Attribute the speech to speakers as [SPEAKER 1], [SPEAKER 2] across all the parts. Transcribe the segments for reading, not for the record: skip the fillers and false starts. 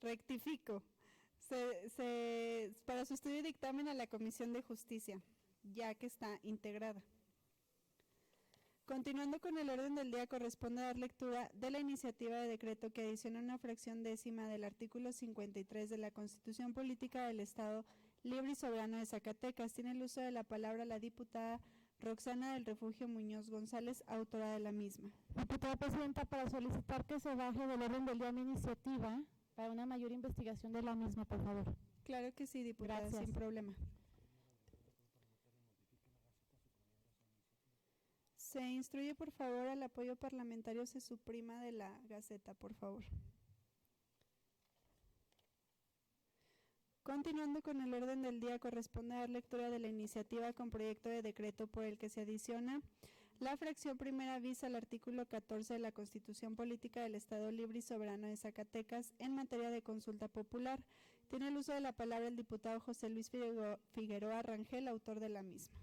[SPEAKER 1] Rectifico. Para su estudio y dictamen a la Comisión de Justicia, ya que está integrada. Continuando con el orden del día, corresponde dar lectura de la iniciativa de decreto que adiciona una fracción décima del artículo 53 de la Constitución Política del Estado Libre y Soberano de Zacatecas. Tiene el uso de la palabra la diputada Roxana del Refugio Muñoz González, autora de la misma.
[SPEAKER 2] Diputada Presidenta, para solicitar que se baje del orden del día mi iniciativa para una mayor investigación de la misma, por favor.
[SPEAKER 1] Claro que sí, diputada,
[SPEAKER 2] Gracias.
[SPEAKER 1] sin problema. Se instruye, por favor, al apoyo parlamentario se suprima de la Gaceta, por favor. Continuando con el orden del día, corresponde dar lectura de la iniciativa con proyecto de decreto por el que se adiciona la fracción primera bis al artículo 14 de la Constitución Política del Estado Libre y Soberano de Zacatecas en materia de consulta popular. Tiene el uso de la palabra el diputado José Luis Figueroa Rangel, autor de la misma.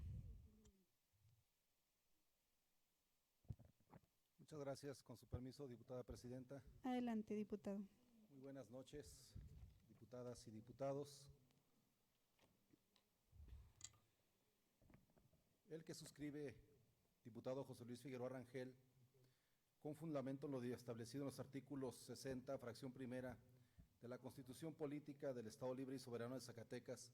[SPEAKER 3] Muchas gracias. Con su permiso, diputada presidenta.
[SPEAKER 1] Adelante, diputado.
[SPEAKER 3] Muy buenas noches, diputadas y diputados. El que suscribe, diputado José Luis Figueroa Rangel, con fundamento en lo establecido en los artículos 60, fracción primera de la Constitución Política del Estado Libre y Soberano de Zacatecas,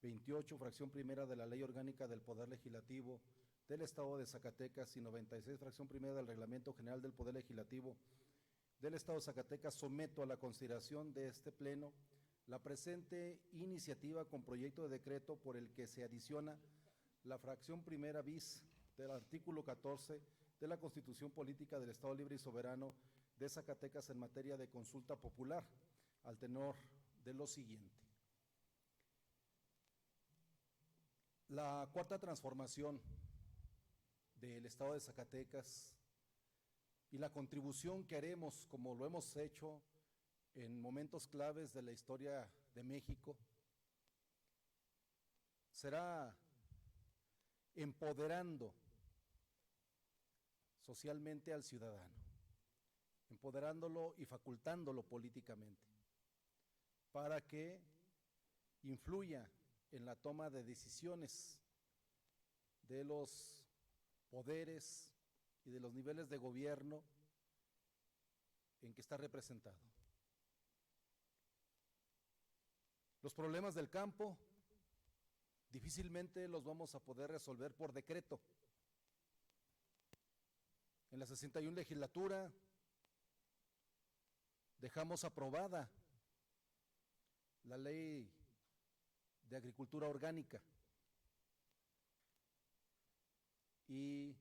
[SPEAKER 3] 28, fracción primera de la Ley Orgánica del Poder Legislativo del Estado de Zacatecas y 96, fracción primera del Reglamento General del Poder Legislativo del Estado de Zacatecas, someto a la consideración de este Pleno la presente iniciativa con proyecto de decreto por el que se adiciona la fracción primera bis del artículo 14 de la Constitución Política del Estado Libre y Soberano de Zacatecas en materia de consulta popular, al tenor de lo siguiente. La cuarta transformación del Estado de Zacatecas y la contribución que haremos, como lo hemos hecho en momentos claves de la historia de México, será empoderando socialmente al ciudadano, empoderándolo y facultándolo políticamente, para que influya en la toma de decisiones de los poderes y de los niveles de gobierno en que está representado. Los problemas del campo difícilmente los vamos a poder resolver por decreto. En la 61 legislatura dejamos aprobada la Ley de Agricultura Orgánica y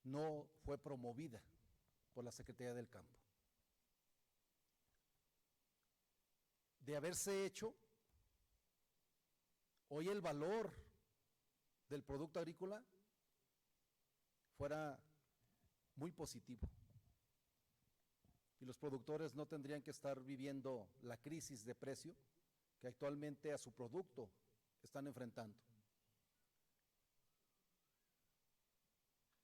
[SPEAKER 3] no fue promovida por la Secretaría del Campo. De haberse hecho, hoy el valor del producto agrícola fuera muy positivo y los productores no tendrían que estar viviendo la crisis de precio que actualmente a su producto están enfrentando.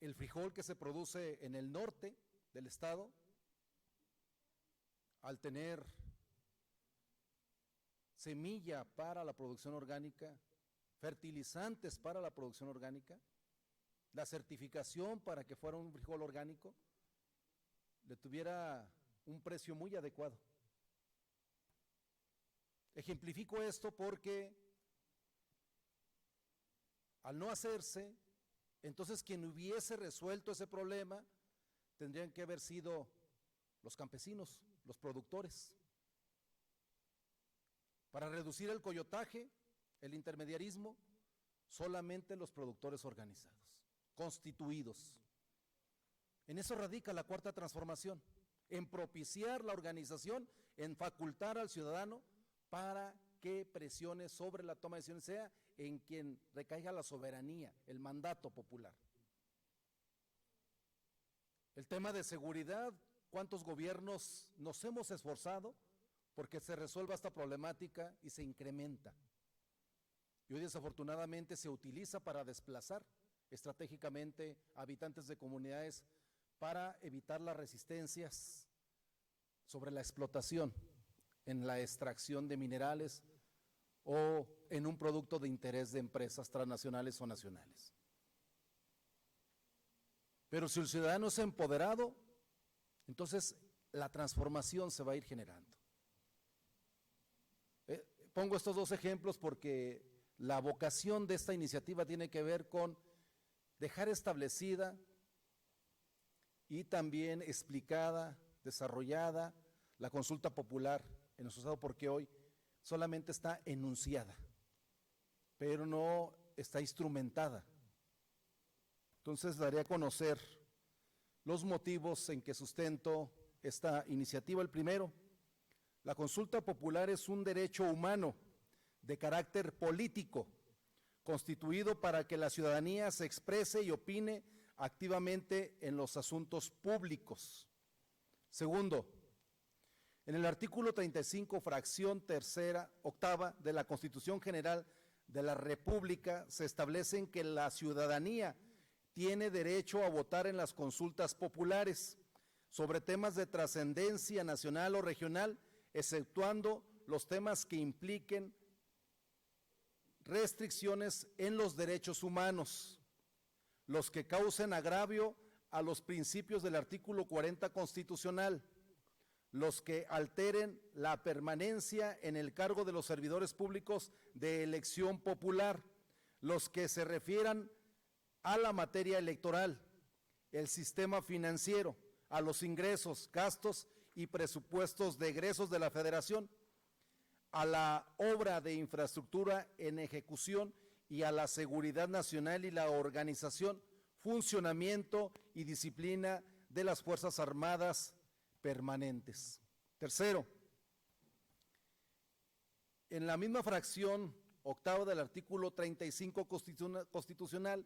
[SPEAKER 3] El frijol que se produce en el norte del estado, al tener semilla para la producción orgánica, fertilizantes para la producción orgánica, la certificación para que fuera un frijol orgánico, le tuviera un precio muy adecuado. Ejemplifico esto porque al no hacerse, entonces quien hubiese resuelto ese problema tendrían que haber sido los campesinos, los productores. Para reducir el coyotaje, el intermediarismo, solamente los productores organizados, constituidos. En eso radica la cuarta transformación, en propiciar la organización, en facultar al ciudadano para que presione sobre la toma de decisiones, sea en quien recaiga la soberanía, el mandato popular. El tema de seguridad, ¿cuántos gobiernos nos hemos esforzado porque se resuelva esta problemática y se incrementa? Y hoy desafortunadamente se utiliza para desplazar estratégicamente a habitantes de comunidades para evitar las resistencias sobre la explotación en la extracción de minerales o en un producto de interés de empresas transnacionales o nacionales. Pero si el ciudadano es empoderado, entonces la transformación se va a ir generando. Pongo estos dos ejemplos porque la vocación de esta iniciativa tiene que ver con dejar establecida y también explicada, desarrollada la consulta popular en nuestro estado, porque hoy solamente está enunciada, pero no está instrumentada. Entonces daré a conocer los motivos en que sustento esta iniciativa. El primero, la consulta popular es un derecho humano de carácter político, constituido para que la ciudadanía se exprese y opine activamente en los asuntos públicos. Segundo, en el artículo 35, fracción octava de la Constitución General de la República, se establecen que la ciudadanía tiene derecho a votar en las consultas populares sobre temas de trascendencia nacional o regional, exceptuando los temas que impliquen restricciones en los derechos humanos, los que causen agravio a los principios del artículo 40 constitucional, los que alteren la permanencia en el cargo de los servidores públicos de elección popular, los que se refieran a la materia electoral, el sistema financiero, a los ingresos, gastos y presupuestos de egresos de la Federación, a la obra de infraestructura en ejecución y a la seguridad nacional y la organización, funcionamiento y disciplina de las Fuerzas Armadas permanentes. Tercero, en la misma fracción octava del artículo 35 constitucional,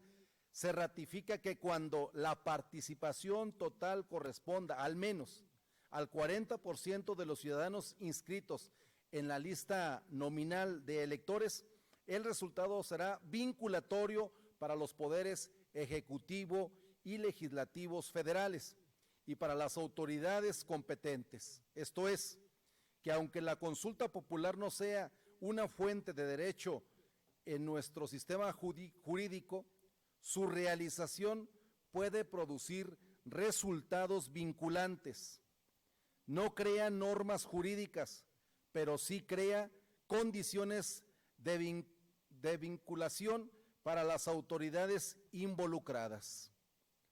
[SPEAKER 3] se ratifica que cuando la participación total corresponda al menos al 40% de los ciudadanos inscritos en la lista nominal de electores, el resultado será vinculatorio para los poderes ejecutivo y legislativos federales y para las autoridades competentes. Esto es, que aunque la consulta popular no sea una fuente de derecho en nuestro sistema jurídico, su realización puede producir resultados vinculantes. No crea normas jurídicas, pero sí crea condiciones de vinculación para las autoridades involucradas.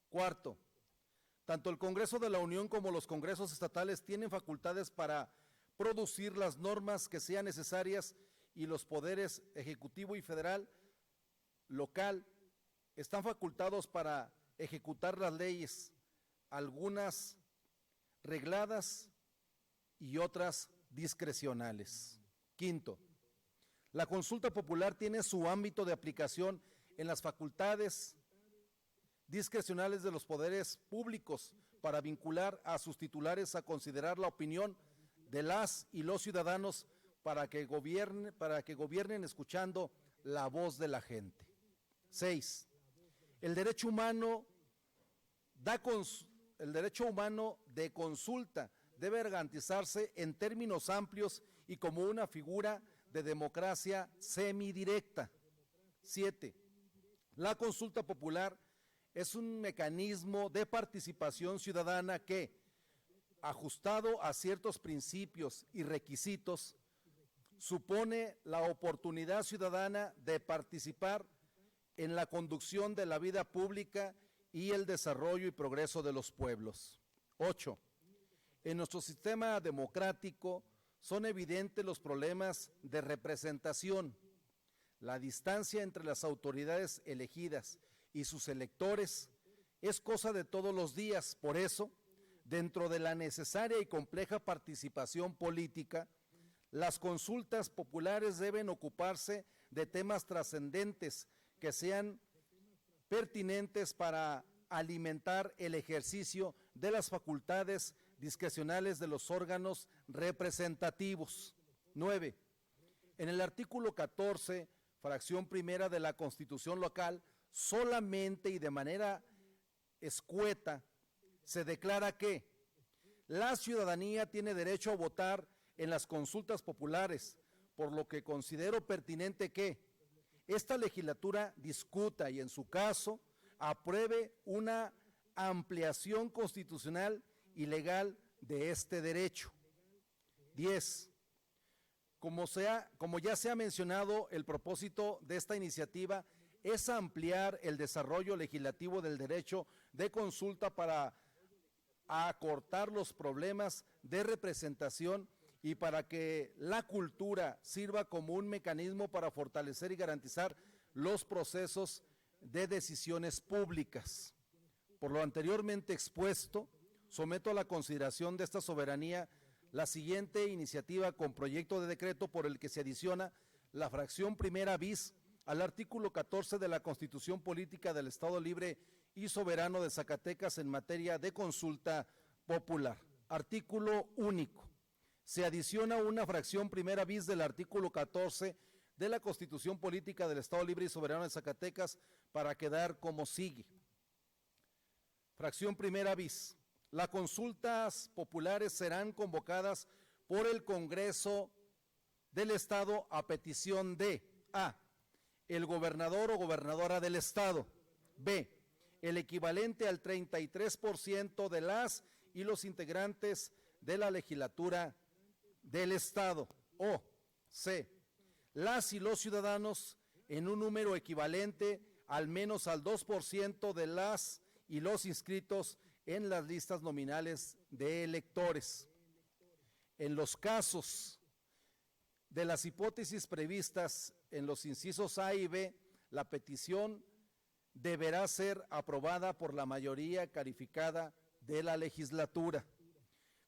[SPEAKER 3] Cuarto, tanto el Congreso de la Unión como los congresos estatales tienen facultades para producir las normas que sean necesarias y los poderes ejecutivo y federal, local, están facultados para ejecutar las leyes, algunas regladas y otras discrecionales. Quinto, la consulta popular tiene su ámbito de aplicación en las facultades discrecionales de los poderes públicos para vincular a sus titulares a considerar la opinión de las y los ciudadanos para que gobiernen escuchando la voz de la gente. 6. El derecho humano de consulta debe garantizarse en términos amplios y como una figura de democracia semidirecta. 7. La consulta popular es un mecanismo de participación ciudadana que, ajustado a ciertos principios y requisitos, supone la oportunidad ciudadana de participar en la conducción de la vida pública y el desarrollo y progreso de los pueblos. 8. En nuestro sistema democrático son evidentes los problemas de representación. La distancia entre las autoridades elegidas y sus electores es cosa de todos los días. Por eso, dentro de la necesaria y compleja participación política, las consultas populares deben ocuparse de temas trascendentes que sean pertinentes para alimentar el ejercicio de las facultades discrecionales de los órganos representativos. 9. En el artículo 14, fracción primera de la Constitución local, solamente y de manera escueta se declara que la ciudadanía tiene derecho a votar en las consultas populares, por lo que considero pertinente que esta legislatura discuta y en su caso apruebe una ampliación constitucional y legal de este derecho. 10. Como ya se ha mencionado, el propósito de esta iniciativa es ampliar el desarrollo legislativo del derecho de consulta para acortar los problemas de representación y para que la cultura sirva como un mecanismo para fortalecer y garantizar los procesos de decisiones públicas. Por lo anteriormente expuesto, someto a la consideración de esta soberanía la siguiente iniciativa con proyecto de decreto por el que se adiciona la fracción primera bis al artículo 14 de la Constitución Política del Estado Libre y Soberano de Zacatecas en materia de consulta popular. Artículo único. Se adiciona una fracción primera bis del artículo 14 de la Constitución Política del Estado Libre y Soberano de Zacatecas para quedar como sigue. Fracción primera bis. Las consultas populares serán convocadas por el Congreso del Estado a petición de A. El gobernador o gobernadora del Estado. B. El equivalente al 33% de las y los integrantes de la legislatura del Estado. O. C. Las y los ciudadanos en un número equivalente al menos al 2% de las y los inscritos en las listas nominales de electores. En los casos de las hipótesis previstas en los incisos A y B, la petición deberá ser aprobada por la mayoría calificada de la legislatura.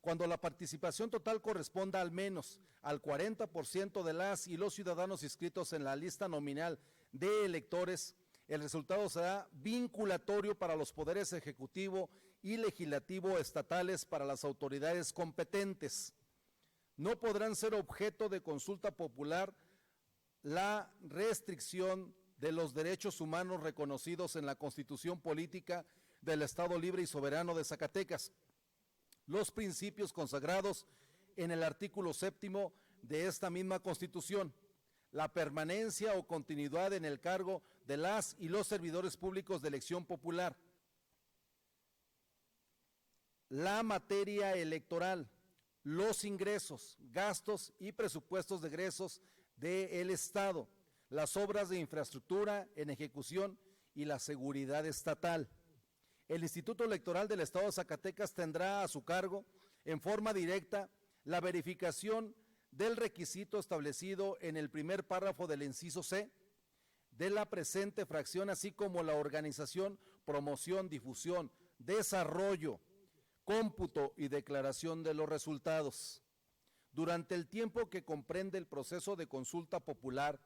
[SPEAKER 3] Cuando la participación total corresponda al menos al 40% de las y los ciudadanos inscritos en la lista nominal de electores, el resultado será vinculatorio para los poderes ejecutivo y legislativo estatales para las autoridades competentes. No podrán ser objeto de consulta popular la restricción de los derechos humanos reconocidos en la Constitución Política del Estado Libre y Soberano de Zacatecas, los principios consagrados en el artículo 7 de esta misma Constitución, la permanencia o continuidad en el cargo de las y los servidores públicos de elección popular, la materia electoral, los ingresos, gastos y presupuestos de egresos del Estado, las obras de infraestructura en ejecución y la seguridad estatal. El Instituto Electoral del Estado de Zacatecas tendrá a su cargo, en forma directa, la verificación del requisito establecido en el primer párrafo del inciso C de la presente fracción, así como la organización, promoción, difusión, desarrollo, cómputo y declaración de los resultados. Durante el tiempo que comprende el proceso de consulta popular,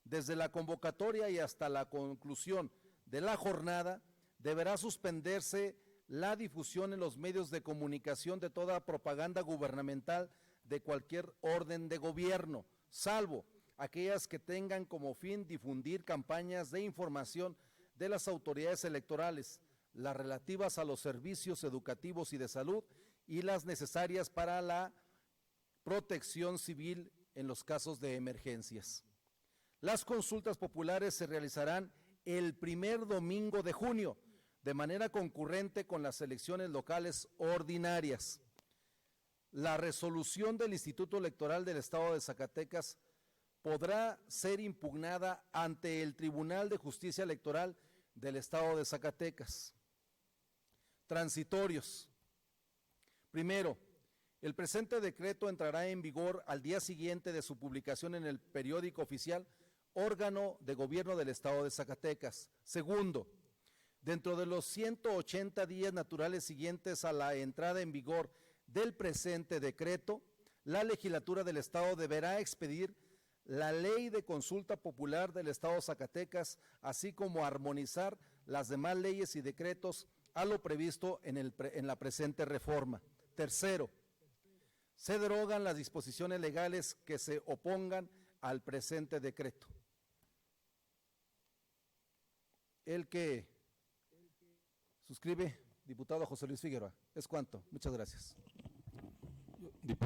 [SPEAKER 3] desde la convocatoria y hasta la conclusión de la jornada, deberá suspenderse la difusión en los medios de comunicación de toda propaganda gubernamental de cualquier orden de gobierno, salvo aquellas que tengan como fin difundir campañas de información de las autoridades electorales, las relativas a los servicios educativos y de salud y las necesarias para la protección civil en los casos de emergencias. Las consultas populares se realizarán el primer domingo de junio, de manera concurrente con las elecciones locales ordinarias. La resolución del Instituto Electoral del Estado de Zacatecas podrá ser impugnada ante el Tribunal de Justicia Electoral del Estado de Zacatecas. Transitorios. Primero, el presente decreto entrará en vigor al día siguiente de su publicación en el periódico oficial, órgano de gobierno del Estado de Zacatecas. Segundo, dentro de los 180 días naturales siguientes a la entrada en vigor del presente decreto, la legislatura del Estado deberá expedir la ley de consulta popular del Estado de Zacatecas, así como armonizar las demás leyes y decretos a lo previsto en la presente reforma. Tercero, se derogan las disposiciones legales que se opongan al presente decreto. El que suscribe, diputado José Luis Figueroa. ¿Es cuánto? Muchas gracias.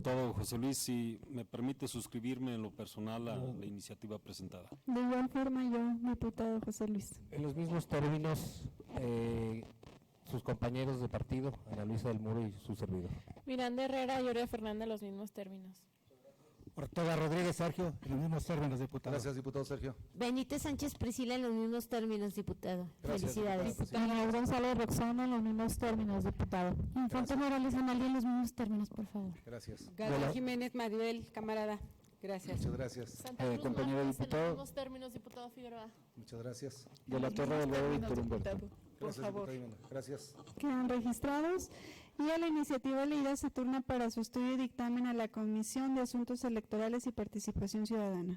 [SPEAKER 4] diputado José Luis, si me permite suscribirme en lo personal a la iniciativa presentada.
[SPEAKER 1] De igual forma yo, diputado José Luis.
[SPEAKER 5] En los mismos términos, sus compañeros de partido, Ana Luisa del Muro y su servidor.
[SPEAKER 6] Miranda Herrera y Oria Fernández, los mismos términos.
[SPEAKER 7] Ortega Rodríguez Sergio, en los mismos términos, diputado.
[SPEAKER 3] Gracias, diputado Sergio.
[SPEAKER 8] Benítez Sánchez Priscila, en los mismos términos, diputado.
[SPEAKER 3] Gracias,
[SPEAKER 8] Felicidades.
[SPEAKER 3] diputada.
[SPEAKER 2] Daniel González Roxana, en los mismos términos, diputado.
[SPEAKER 1] Infante Morales Analia, en los mismos términos, por favor.
[SPEAKER 3] Gracias.
[SPEAKER 9] Gabriel Jiménez Maribel, camarada. Gracias.
[SPEAKER 3] Muchas gracias.
[SPEAKER 6] Santa Cruz
[SPEAKER 5] compañero
[SPEAKER 6] Márquez,
[SPEAKER 5] diputado.
[SPEAKER 6] en los mismos términos, diputado Figueroa.
[SPEAKER 3] Muchas gracias.
[SPEAKER 5] De la Torre del Valle, Víctor Humberto.
[SPEAKER 9] Por
[SPEAKER 3] Gracias,
[SPEAKER 9] favor.
[SPEAKER 3] diputada Jimena. Gracias.
[SPEAKER 1] Quedan registrados y a la iniciativa leída se turna para su estudio y dictamen a la Comisión de Asuntos Electorales y Participación Ciudadana.